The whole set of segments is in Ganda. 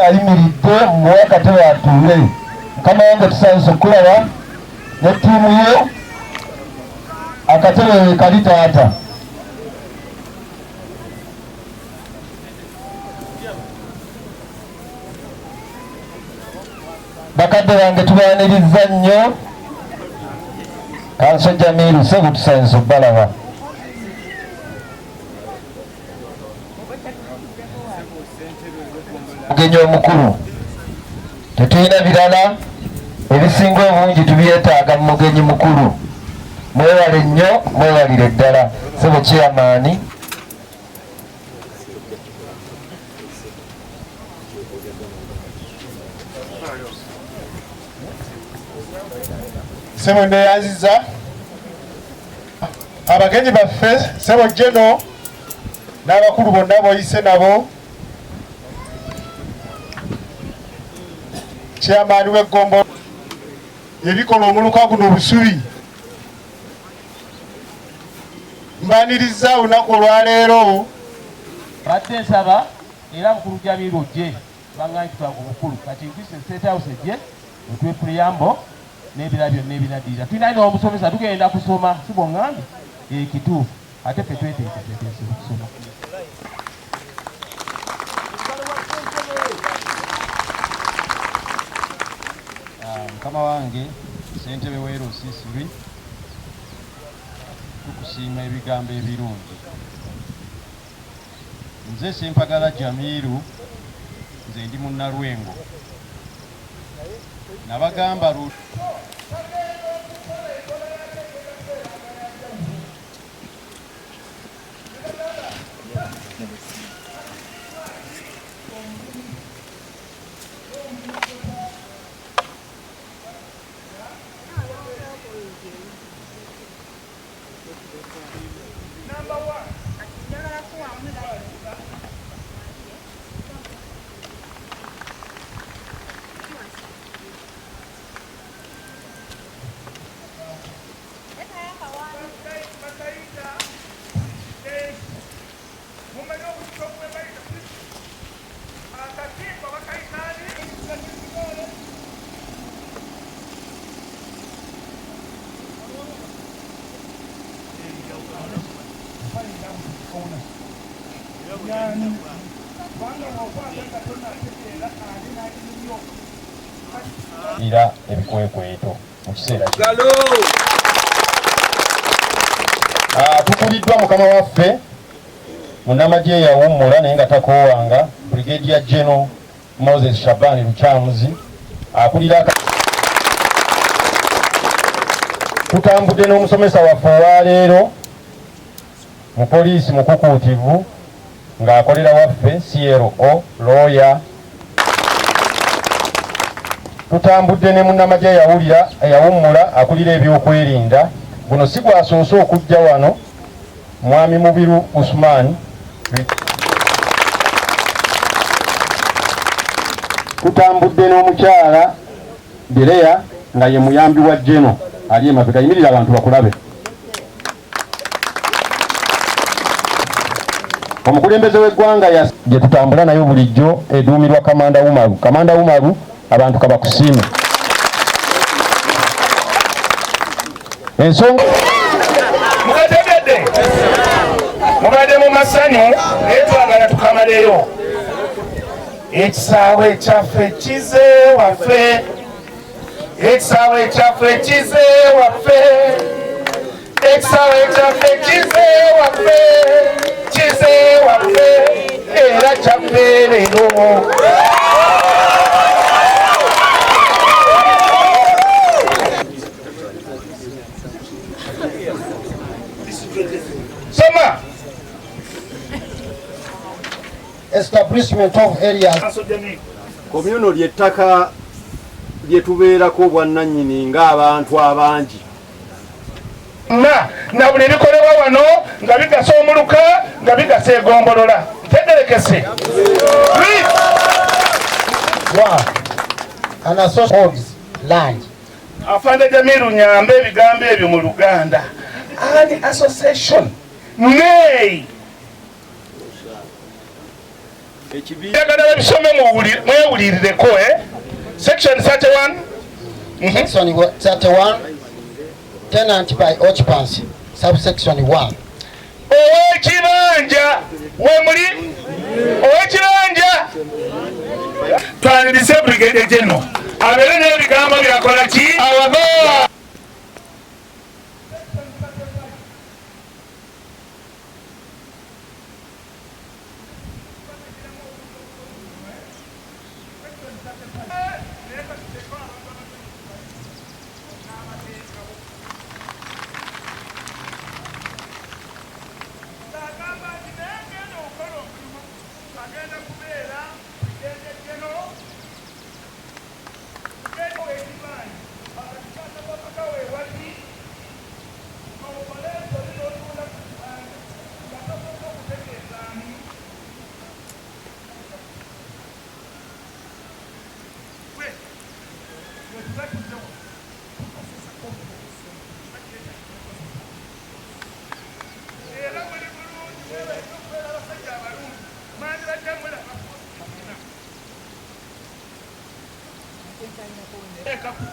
ayimiridde muwe akatebe atuule. Mukama wange tusanze okulaba ne ttiimu ye akatebe kali taata. Bakadde bange tubaanirizza nnyo. Kanso Jamiru Ssebu tusanze obbalaba. Mugenyi omukulu tetulina birala ebisinga obungi tubyetaaga mu mugenyi mukulu. Mwewale nnyo, mwewalire ddala. Ssebo Chairman Ssebo neyanziza abagenyi baffe Ssebo Jeno n'abakulu bonna boyise nabo, Chairman w'eggombo ebikola omuluka guno obusubi. Mbaniriza olunaku olwaleero badde nsaba era mukulu Jamiru ojje baŋŋanyi tutwaga obukulu kati nkwise State House ejje otwe preamble n'ebira byonna ebinaddirira. Tulina n'omusomesa tugenda kusoma si bw'oŋŋambye ekituufu ate ffe tweteeketeekese okusoma. Mukama wange ssentebe w'Erusisiri tukusiima ebigambo ebirungi. Nze Sempagala Jamiru, nze ndi munnalwengo nabagamba ira ebikwekweto mu kiseera tukuliddwa mukama waffe munnamagye yawummula naye nga takoowanga Brigadier General Moses Shabani Lukyamuzi akulira. Tutambudde n'omusomesa waffe owaleero mu poliisi mukukuutivu ng'akolera waffe CRO lawyer. Tutambudde ne munnamagye yawummula akulira ebyokwerinda. Guno si gwasoose okujja wano, Mwami Mubiru Usman. Tutambudde n'omukyala Dereya nga ye muyambi wa Jeno ali emabega. Yimirira abantu bakulabe. Omukulembeze w'eggwanga gye tutambula nayo bulijjo eduumirwa Kamanda Umaru. Kamanda Umaru abantu kabakusiime. Ensonga mukategedde mubadde mu masanyu naye twagala tukamaleyo. Ekisaawe kyaffe kize waffe, ekisaawe kyaffe kize waffe, ekisaawe kyaffe kize waffe, kize waffe era kyaffe leero. Soma establishment of areas. komyuno ly'ettaka lye tubeerako bwannannyini ng'abantu abangi. na buli bikolebwa wano nga bigasa omuluka nga bigasa egombolola. Tegerekese land. Afande Jamiru nyambe ebigambo ebyo mu Luganda. An association nay Yagala bisome mwewulirireko section 31 Section 31 tenant by occupancy subsection 1 owekibanja wemuli owekibanja twanirize brigade general abere n'ebigambo byakola ki awaba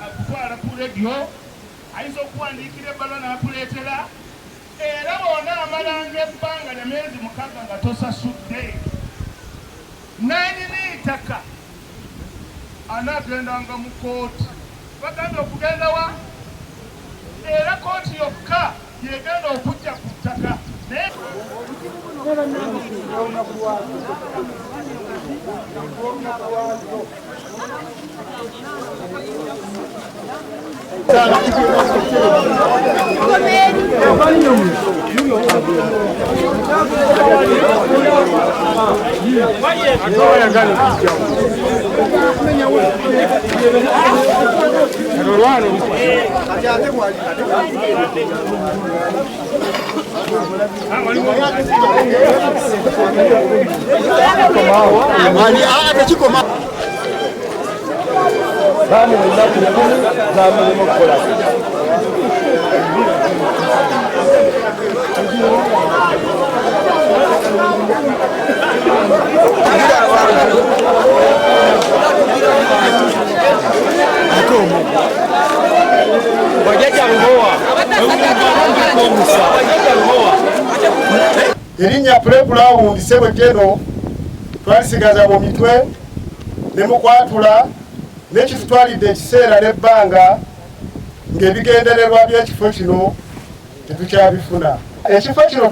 akutwala ku radio ayinza okuwandiikira ebbalo n'akuleetera era bona amalanga ebbanga lya myezi 6 nga tosasudde nanyini ttaka anaagendanga mu kooti bagambye okugenda wa era kooti yokka yegenda okujja ku ttaka naye erinnya pulebulawundi Sebwekeno twalisigaza mu mitwe ne mukwatula n'ekitutwalidde ekiseera n'ebbanga ng'ebigendererwa by'ekifo kino tetukyabifuna. Ekifo kino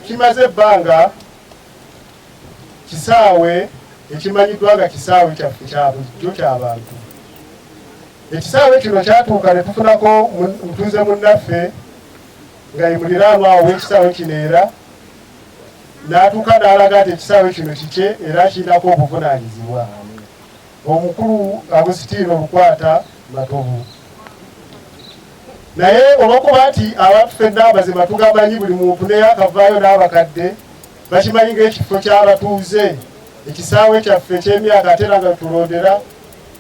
kimaze ebbanga kisaawe ekimanyiddwa nga kisaawe kyaffe kya bulijjo ky'abantu. Ekisaawe kino kyatuuka ne tufunako mutuuze munnaffe nga ye muliraanwa awo w'ekisaawe kino era n'atuuka n'alaga nti ekisaawe kino kikye era kirinako obuvunaanyizibwa. Omukulu Agusitino Lukwata Matovu. Naye olw'okuba nti abantu ffenna abazima tugamanyi buli muntu naye akavaayo n'abakadde bakimanyi ng'ekifo ky'abatuuze ekisaawe kyaffe eky'emyaka ate era nga tulondera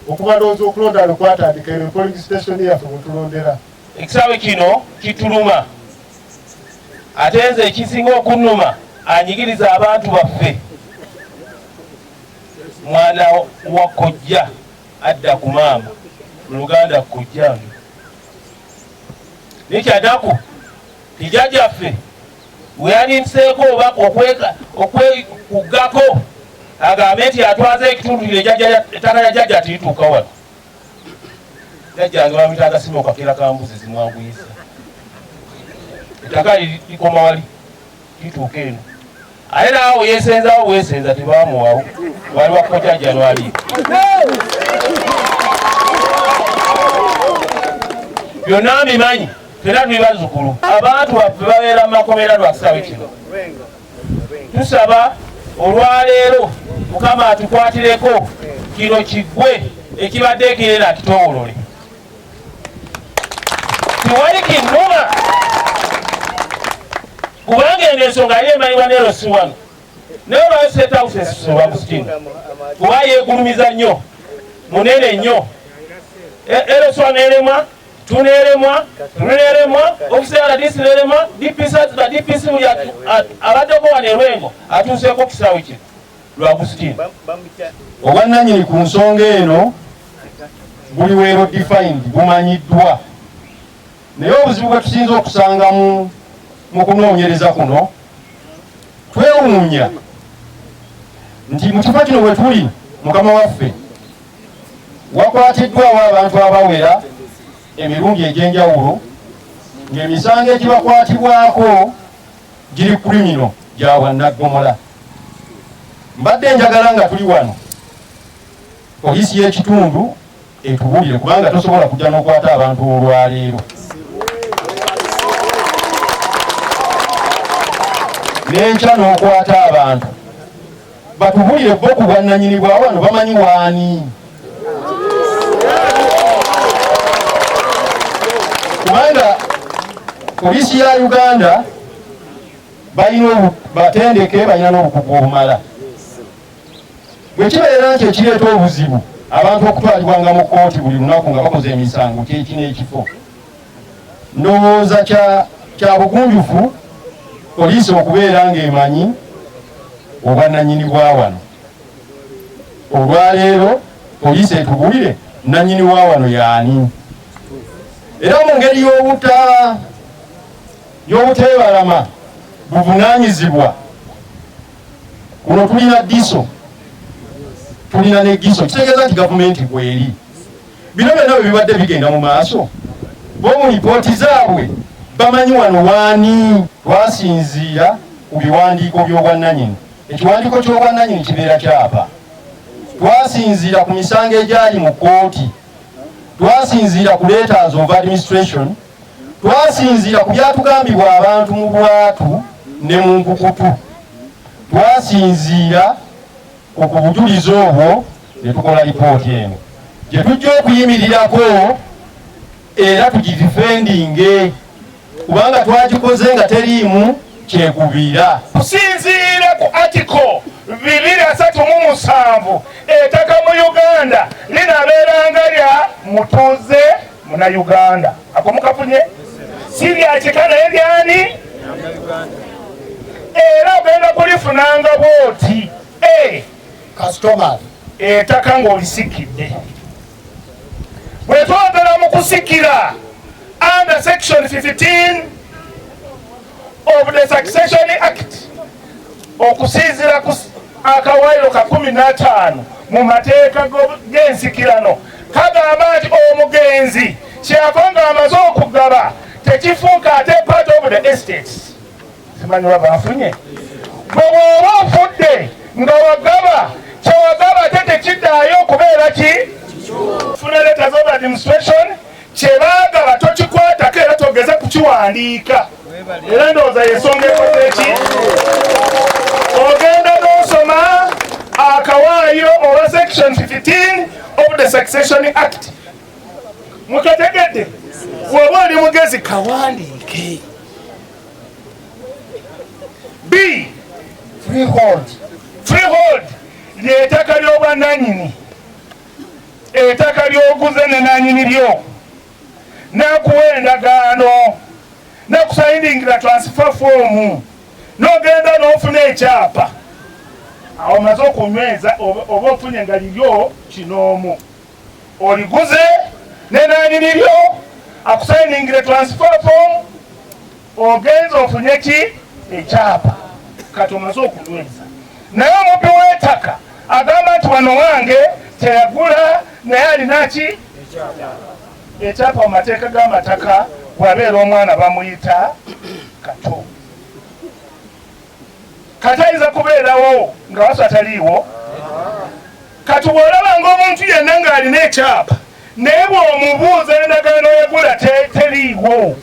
okuba ndowooza okulonda lwekwatandika eno polling station yaffe mwetulondera. Ekisaawe kino kituluma ate nze ekisinga okunnuma anyigiriza abantu baffe. Mwana wa kojja adda ku maama mu Luganda kojja nikyanaku tijajjaffe weyaninseeko obaka okwekuggako agambe nti atwaze ekitundu ettaka ya jjajja tituuka wano. Jjajjange bamuyita Simo Kakira Kambuzi zimwanguyisa ettaka likoma wali tituuka eno ate naawe yeesenzaawo weesenza tebamuwawo wali wakojja Januari. Byonna mbimanyi fena tuli bazzukulu abantu baffe babeera mu makomera lwa kisaawe kino. Tusaba olwaleero Mukama atukwatireko kino kiggwe ekibadde ekirera kitowolole. Tiwali kinnuma kubanga eno ensonga yali emanyibwa ne Losiwano naye olwayo State House esusulwa Agustino kuba yeegulumiza nnyo munene nnyo. Losiwano eremwa tuneeremwa tuneeremwa ofiseera disi neeremwa DPC buli abaddeko wano e Lwengo atuuseeko ku kisaawe kino Lwagustin. Obwannannyini ku nsonga eno buli weero defined bumanyiddwa, naye obuzibu bwe tusinza okusanga mu kunoonyereza kuno twewuunya nti mu kifo kino bwe tuli Mukama waffe wakwatiddwawo abantu abawera emirundi egy'enjawulo ng'emisango egibakwatibwako giri kulimino gya bwannaggomola. Mbadde njagala nga tuli wano poliisi y'ekitundu etubulire, kubanga tosobola kujja n'okwata abantu olwaleero. N'enkya n'okwata abantu batubulire bo ku bwannannyini bwa wano bamanyi waani. Kubanga poliisi ya Uganda balina batendeke, balina n'obukugu obumala. Bwe kibeera nti ekireeta obuzibu abantu okutwalibwanga mu kkooti buli lunaku nga bakoze emisango kyeki n'ekifo, ndowooza kya bugunjufu poliisi okubeera ng'emanyi obwannannyini bwa wano. Olwaleero poliisi etubulire nannyini wa wano yaani. Era mu ngeri y'obuteebalama buvunaanyizibwa, kuno tulina diso, tulina ne giso, kitegeeza nti gavumenti bweri. Bino byonna bwe bibadde bigenda mu maaso, bo mu lipooti zaabwe bamanyi wano waani. Twasinziira ku biwandiiko by'obwannannyini. Ekiwandiiko ky'obwannannyini kibeera kyapa. Twasinziira ku misango egyali mu kkooti, twasinziira ku letters of administration, twasinziira ku byatugambibwa abantu mu bwatu ne mu nkukutu, twasinziira ku bujulizi obwo ne tukola lipooti eno gye tujja okuyimirirako era tugidifendinge, kubanga twagikoze nga teriimu kyekubira. Kusinziira ku article 237 ettaka mu Uganda linaabeeranga lya mutuuze Munnayuganda. Ako mukafunye si lya kika naye lyani, era ogenda kulifunanga bwoti customary ettaka ng'olisikidde. Bwe twagala mu kusikira under section 15 of the Succession Act, okusinziira ku akawairo ka 15 mu mateeka g'ensikirano kagamba nti omugenzi kyava ng'amaze okugaba tekifuuka ate part of the estates. Simanyi oba bafunye. Bwe bw'oba ofudde nga wagaba kyewagaba ate tekiddaayo okubeera ki? Funa letters of administration, kyebaagaba tokikwatako era togeze kukiwandiika. Era ndowooza yensonga ekoze eki? Ogenda n'osoma akawaayiro oba section 15 of the Succession Act. Mukategedde? Bw'oba oli mugezi kawandiike. B. Freehold ly'ettaka ly'obwannannyini, ettaka ly'oguze ne nannyini lyo, n'akuwa endagaano, n'akusayingira transfer form, n'ogenda n'ofuna ekyapa. Awo omaze okunyweza oba ofunye nga liryo kinoomu, oliguze ne nannyini lyo, akusayingira transfer form, ogenza ofunye ki? Ekyapa. Kati omaze okunyweza. Naye omubbi w'ettaka agamba nti wano wange teyagula naye alina ki? Ekyapa mu mateeka g'amataka bw'abeera omwana bamuyita kato. Kati ayinza kubeerawo nga wasa taliiwo. Kati bw'olabanga omuntu yenna ng'alina ekyapa naye bw'omubuuza endagaano yagula teriiwo,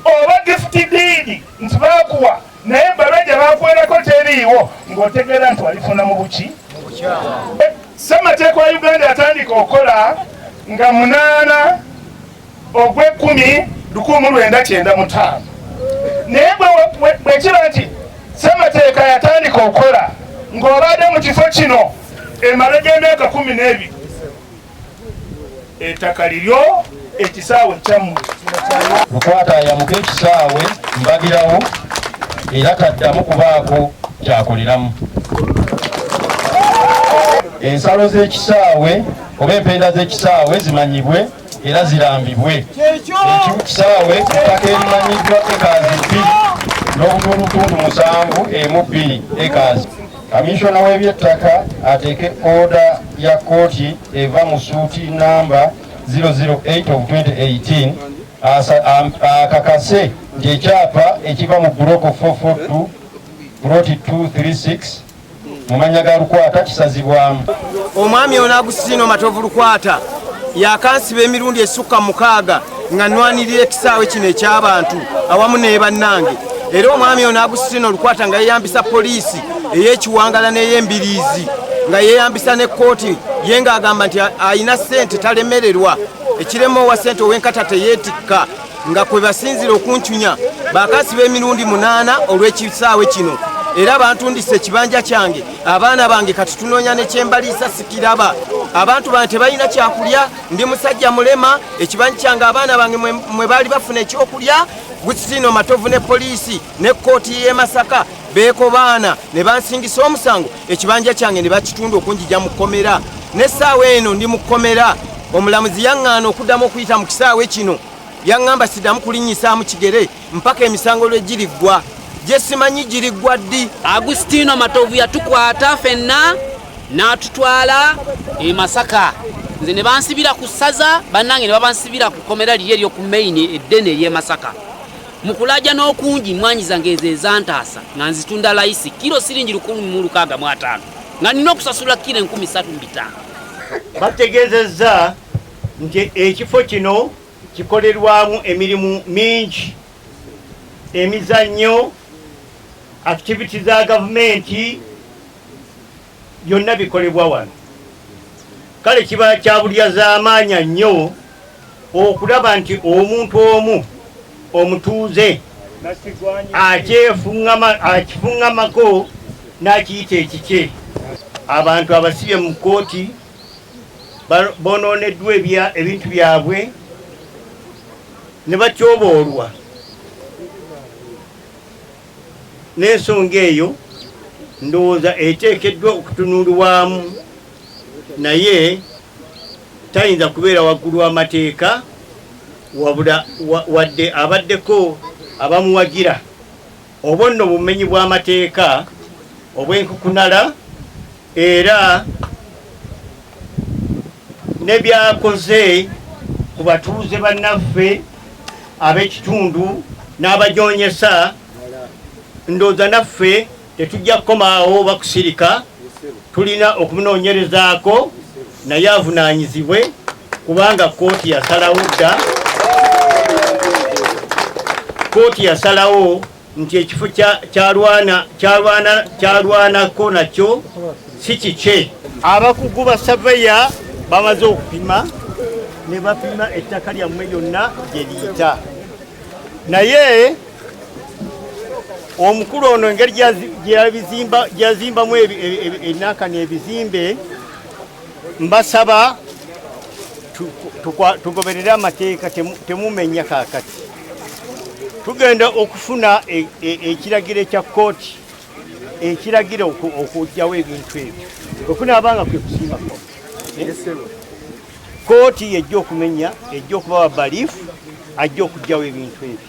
oba gift deed nti baakuwa naye ebbaluwa gye baakuwerako teriiwo, ng'otegeera nti walifuna mu buki? Ssemateeka wa Uganda yatandika okukola nga 8 Ogw'ekumi 1995. Naye bwe kiba nti ssemateeka yatandika okukola ng'obadde mu kifo kino emala gy'emyaka 12, ettaka liryo ekisaawe kyammwe. Lukwata yamuka ekisaawe mbagirawo era taddamu kubaako kyakoleramu. Ensalo z'ekisaawe oba empenda z'ekisaawe zimanyibwe era zirambibwe. Ekisaawe ku ttaka erimanyiddwa ekaazi 2 n'obutundutundu 7.2 ekaazi. Kamisona w'ebyettaka ateeke oda ya kooti eva mu suuti namba 008 of 2018 akakase nti ekyapa ekiva mu buloko 442 ploti 236 mu mannya ga Lukwata kisazibwamu. Omwami ono Agustino Matovu Lukwata yakansiba emirundi esukka 6 nga nnwanirira ekisaawe kino eky'abantu awamu ne bannange. Era omwami ono Agustino Lukwata nga yeyambisa poliisi ey'ekiwangala n'ey'embiriizi nga yeyambisa ne kooti ye ng'agamba nti ayina ssente talemererwa, ekiremo owa ssente ow'enkata teyeetikka, nga kwe basinzira okuncunya bakansiba emirundi 8 olw'ekisaawe kino. Era bantundise ekibanja kyange, abaana bange kati tunoonya ne kyembaliisa sikiraba. Abantu bange tebalina kyakulya, ndi musajja mulema, ekibanja kyange abaana bange mwe baali bafuna ekyokulya. Agustino Matovu ne poliisi ne kooti y'e Masaka beekobaana ne bansingisa omusango, ekibanja kyange ne bakitunda okunjija mu kkomera. N'essaawa eno ndi mu kkomera. Omulamuzi yaŋŋaana okuddamu okuyita mu kisaawe kino, yaŋŋamba siddamu kulinnyisaamu kigere mpaka emisango lwe giriggwa. Gye simanyi giriggwa ddi. Agustino Matovu yatukwata ffenna n'atutwala e Masaka. Nze ne bansibira ku ssaza, bannange ne babansibira ku kkomera liri ery'oku Maine eddene ery'e Masaka. Mu kulajja n'okungi mmwanyi zange ezo ezantaasa nga nzitunda layisi kilo siringi 165 nga nina okusasula kilo 35,000. Bategeezezza nti ekifo kino kikolerwamu emirimu mingi, emizannyo, activity za gavumenti byonna bikolebwa wano. Kale kiba kya bulyazaamaanya nnyo okulaba nti omuntu omu omutuuze akifungamako n'akiyita ekikye. Abantu abasibye mu kooti bonooneddwa ebintu byabwe ne batyoboolwa. N'ensonga eyo ndowooza eteekeddwa okutunuulwamu, naye tayinza kubeera waggulu w'amateeka wabula wadde abaddeko abamuwagira oba nno bumenyi bw'amateeka obw'enkukunala era ne byakoze ku batuuze bannaffe ab'ekitundu n'abajoonyesa. Ndowooza naffe tetujja kukomaawo bakusirika, tulina okumunoonyerezaako naye avunaanyizibwe kubanga kooti yasalawo dda. Kooti yasalawo nti ekifo kyalwanako nakyo si kikye. Abakugu ba saveya bamaze okupima ne bapima ettaka lyammwe lyonna gye liyita, naye omukulu ono engeri gyazimbamu ennankani ebizimbe, mbasaba tugoberere amateeka, temumenya kaakati. Tugenda okufuna ekiragiro ekya kooti ekiragira okujjawo ebintu ebyo. Okunaabanga kwe kusimbako kooti yejja okumenya, ejja okubawa baliifu, ajja okujjawo ebintu ebyo.